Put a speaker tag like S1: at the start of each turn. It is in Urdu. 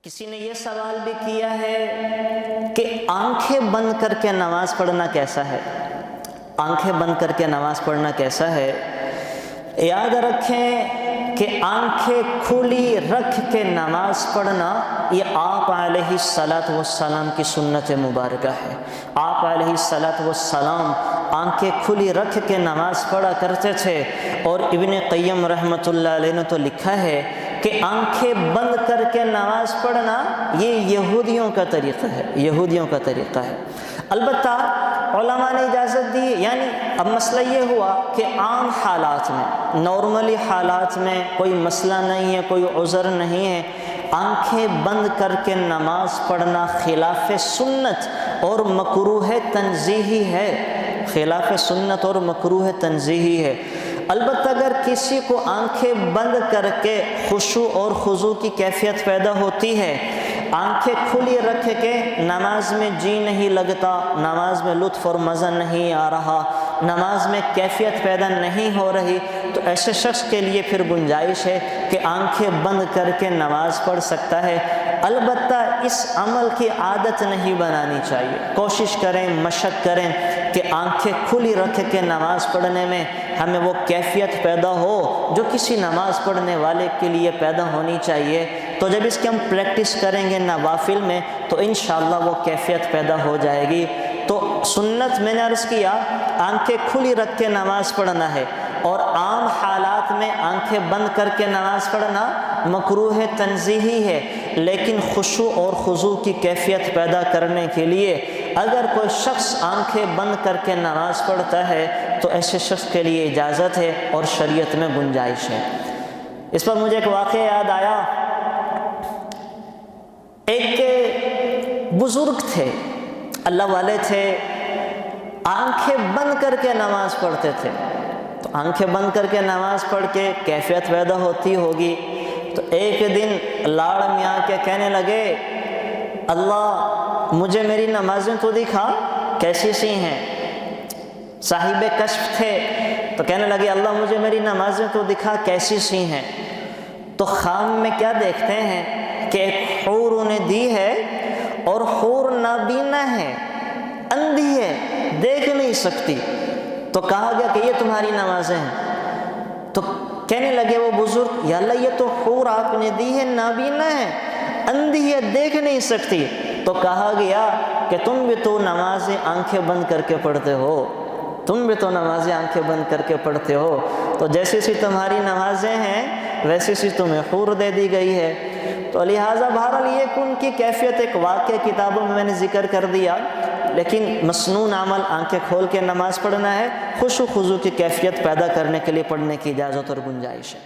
S1: کسی نے یہ سوال بھی کیا ہے کہ آنکھیں بند کر کے نماز پڑھنا کیسا ہے؟ آنکھیں بند کر کے نماز پڑھنا کیسا ہے؟ یاد رکھیں کہ آنکھیں کھلی رکھ کے نماز پڑھنا یہ آپ علیہ الصلاۃ والسلام کی سنت مبارکہ ہے۔ آپ علیہ الصلاۃ والسلام آنکھیں کھلی رکھ کے نماز پڑھا کرتے تھے، اور ابن قیم رحمۃ اللہ علیہ نے تو لکھا ہے کہ آنکھیں بند کر کے نماز پڑھنا یہ یہودیوں کا طریقہ ہے، یہودیوں کا طریقہ ہے۔ البتہ علماء نے اجازت دی، یعنی اب مسئلہ یہ ہوا کہ عام حالات میں، نارملی حالات میں کوئی مسئلہ نہیں ہے، کوئی عذر نہیں ہے، آنکھیں بند کر کے نماز پڑھنا خلاف سنت اور مکروہ تنزیہی ہے، خلاف سنت اور مکروہ تنزیہی ہے۔ البتہ اگر کسی کو آنکھیں بند کر کے خشوع اور خضوع کی کیفیت پیدا ہوتی ہے، آنکھیں کھلی رکھ کے نماز میں جی نہیں لگتا، نماز میں لطف اور مزہ نہیں آ رہا، نماز میں کیفیت پیدا نہیں ہو رہی، تو ایسے شخص کے لیے پھر گنجائش ہے کہ آنکھیں بند کر کے نماز پڑھ سکتا ہے۔ البتہ اس عمل کی عادت نہیں بنانی چاہیے۔ کوشش کریں، مشق کریں کہ آنکھیں کھلی رکھ کے نماز پڑھنے میں ہمیں وہ کیفیت پیدا ہو جو کسی نماز پڑھنے والے کے لیے پیدا ہونی چاہیے۔ تو جب اس کی ہم پریکٹس کریں گے نوافل میں تو انشاءاللہ وہ کیفیت پیدا ہو جائے گی۔ تو سنت میں نے عرض کیا آنکھیں کھلی رکھ کے نماز پڑھنا ہے، اور عام حالات میں آنکھیں بند کر کے نماز پڑھنا مکروہ تنزیہی ہے، لیکن خشوع اور خضوع کی کیفیت پیدا کرنے کے لیے اگر کوئی شخص آنکھیں بند کر کے نماز پڑھتا ہے تو ایسے شخص کے لیے اجازت ہے اور شریعت میں گنجائش ہے۔ اس پر مجھے ایک واقعہ یاد آیا۔ ایک بزرگ تھے، اللہ والے تھے، آنکھیں بند کر کے نماز پڑھتے تھے۔ تو آنکھیں بند کر کے نماز پڑھ کے کیفیت پیدا ہوتی ہوگی، تو ایک دن لاڑ میں آ کے کہنے لگے، اللہ مجھے میری نمازیں تو دکھا کیسی سی ہیں۔ صاحب کشف تھے، تو کہنے لگے اللہ مجھے میری نمازیں تو دکھا کیسی سی ہیں۔ تو خواب میں کیا دیکھتے ہیں کہ ایک حور انہیں دی ہے، اور حور نابینا ہے، اندھی ہے، دیکھ نہیں سکتی۔ تو کہا گیا کہ یہ تمہاری نمازیں ہیں۔ تو کہنے لگے وہ بزرگ، یا اللہ یہ تو حور آپ نے دی ہے، نابینا ہے، اندھی ہے، دیکھ نہیں سکتی۔ تو کہا گیا کہ تم بھی تو نمازیں آنکھیں بند کر کے پڑھتے ہو، تم بھی تو نمازیں آنکھیں بند کر کے پڑھتے ہو، تو جیسی سی تمہاری نمازیں ہیں ویسی سی تمہیں حور دے دی گئی ہے۔ تو لہٰذا بہرحال یہ کہ ان کی کیفیت ایک واقع کتابوں میں نے ذکر کر دیا، لیکن مسنون عمل آنکھیں کھول کے نماز پڑھنا ہے، خشوع و خضوع کی کیفیت پیدا کرنے کے لیے پڑھنے کی اجازت اور گنجائش ہے۔